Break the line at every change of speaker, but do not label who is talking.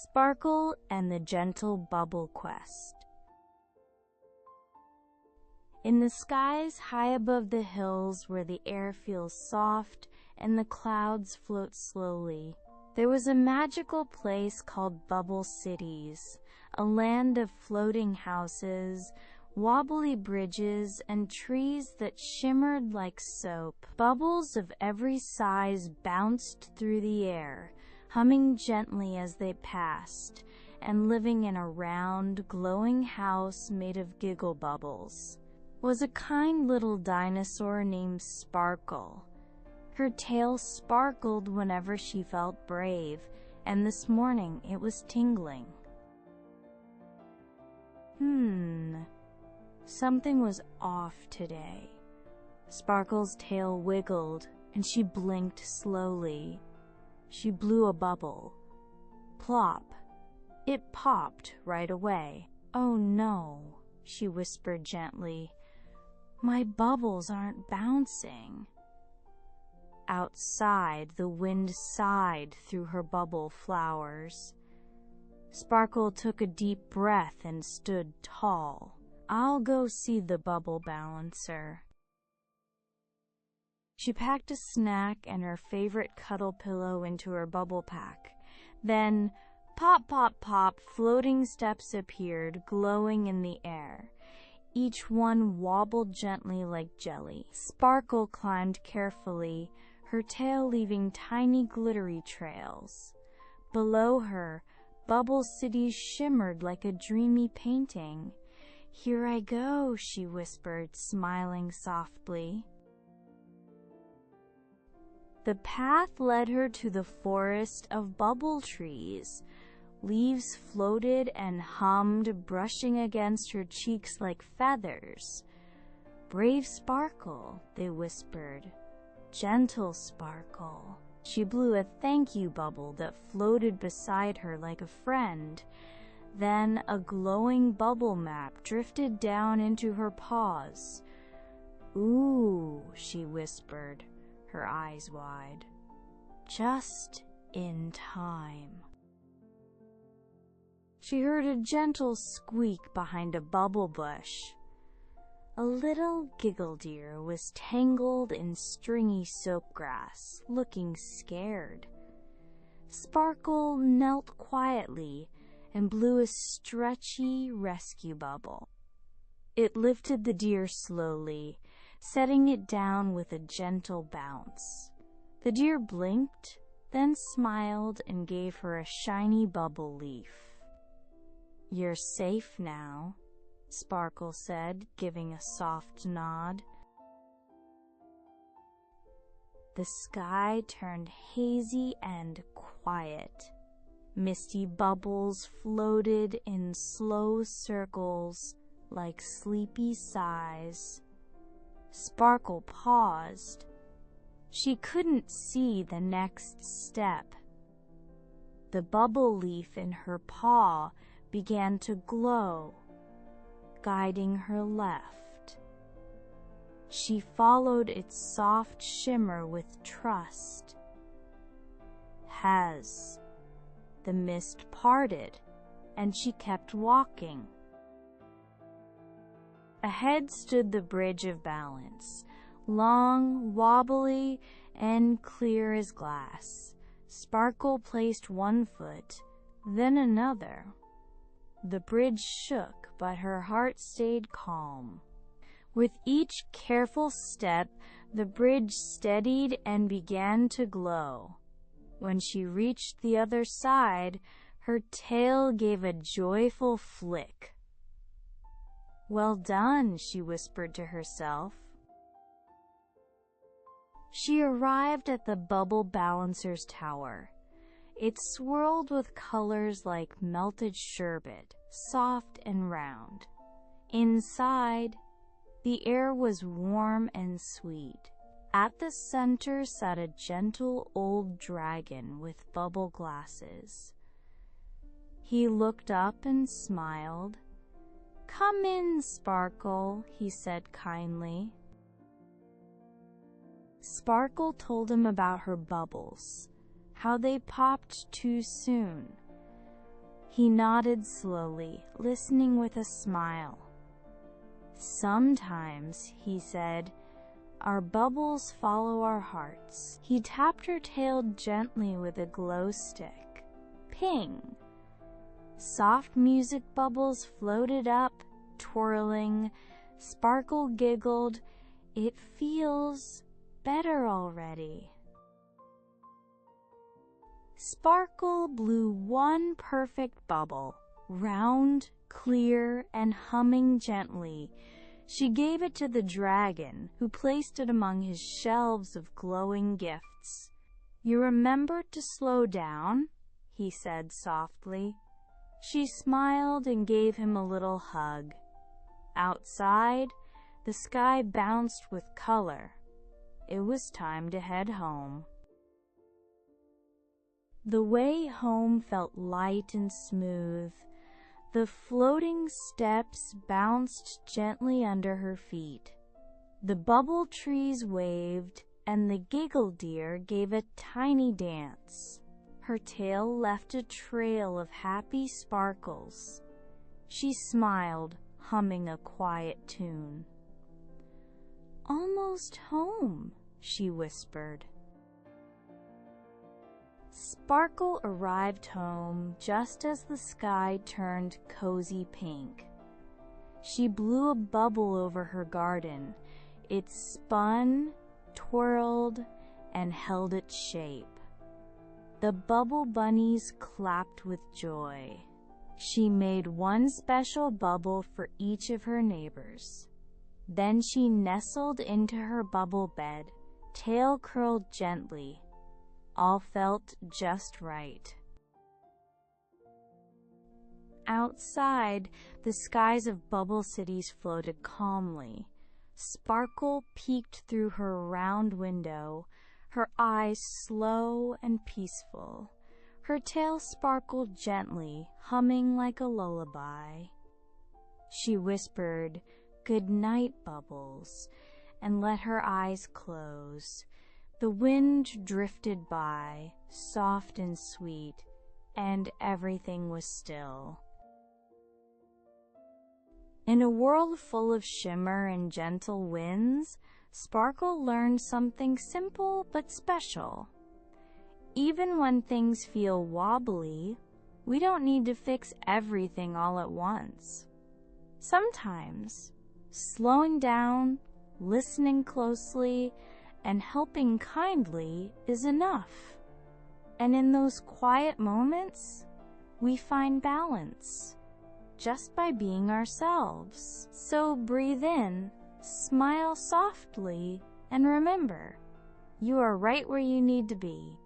Sparkle and the Gentle Bubble Quest. In the skies high above the hills where the air feels soft and the clouds float slowly, there was a magical place called Bubble Cities, a land of floating houses, wobbly bridges, and trees that shimmered like soap. Bubbles of every size bounced through the air, humming gently as they passed, and living in a round, glowing house made of giggle bubbles was a kind little dinosaur named Sparkle. Her tail sparkled whenever she felt brave, and this morning it was tingling. Something was off today. Sparkle's tail wiggled, and she blinked slowly. She blew a bubble. Plop! It popped right away. "Oh no," she whispered gently. "My bubbles aren't bouncing." Outside, the wind sighed through her bubble flowers. Sparkle took a deep breath and stood tall. "I'll go see the bubble balancer." She packed a snack and her favorite cuddle pillow into her bubble pack. Then, pop, pop, pop, floating steps appeared, glowing in the air. Each one wobbled gently like jelly. Sparkle climbed carefully, her tail leaving tiny glittery trails. Below her, Bubble City shimmered like a dreamy painting. "Here I go," she whispered, smiling softly. The path led her to the forest of bubble trees. Leaves floated and hummed, brushing against her cheeks like feathers. "Brave Sparkle," they whispered. "Gentle Sparkle." She blew a thank you bubble that floated beside her like a friend. Then a glowing bubble map drifted down into her paws. "Ooh," she whispered, her eyes wide. "Just in time." She heard a gentle squeak behind a bubble bush. A little giggle deer was tangled in stringy soapgrass, looking scared. Sparkle knelt quietly and blew a stretchy rescue bubble. It lifted the deer slowly, setting it down with a gentle bounce. The deer blinked, then smiled and gave her a shiny bubble leaf. "You're safe now," Sparkle said, giving a soft nod. The sky turned hazy and quiet. Misty bubbles floated in slow circles like sleepy sighs. Sparkle paused. She couldn't see the next step. The bubble leaf in her paw began to glow, guiding her left. She followed its soft shimmer with trust. The mist parted, and she kept walking. Ahead stood the Bridge of Balance, long, wobbly, and clear as glass. Sparkle placed one foot, then another. The bridge shook, but her heart stayed calm. With each careful step, the bridge steadied and began to glow. When she reached the other side, her tail gave a joyful flick. "Well done," she whispered to herself. She arrived at the Bubble Balancer's tower. It swirled with colors like melted sherbet, soft and round. Inside, the air was warm and sweet. At the center sat a gentle old dragon with bubble glasses. He looked up and smiled. "Come in, Sparkle," he said kindly. Sparkle told him about her bubbles, how they popped too soon. He nodded slowly, listening with a smile. "Sometimes," he said, "our bubbles follow our hearts." He tapped her tail gently with a glow stick. Ping! Soft music bubbles floated up, twirling. Sparkle giggled, "It feels better already." Sparkle blew one perfect bubble, round, clear, and humming gently. She gave it to the dragon, who placed it among his shelves of glowing gifts. "You remembered to slow down," he said softly. She smiled and gave him a little hug. Outside, the sky bounced with color. It was time to head home. The way home felt light and smooth. The floating steps bounced gently under her feet. The bubble trees waved, and the giggle deer gave a tiny dance. Her tail left a trail of happy sparkles. She smiled, humming a quiet tune. "Almost home," she whispered. Sparkle arrived home just as the sky turned cozy pink. She blew a bubble over her garden. It spun, twirled, and held its shape. The bubble bunnies clapped with joy. She made one special bubble for each of her neighbors. Then she nestled into her bubble bed, tail curled gently. All felt just right. Outside, the skies of bubble cities floated calmly. Sparkle peeked through her round window, her eyes slow and peaceful. Her tail sparkled gently, humming like a lullaby. She whispered, "Good night, bubbles," and let her eyes close. The wind drifted by, soft and sweet, and everything was still. In a world full of shimmer and gentle winds, Sparkle learned something simple but special. Even when things feel wobbly, we don't need to fix everything all at once. Sometimes, slowing down, listening closely, and helping kindly is enough. And in those quiet moments, we find balance, just by being ourselves. So breathe in, smile softly, and remember, you are right where you need to be.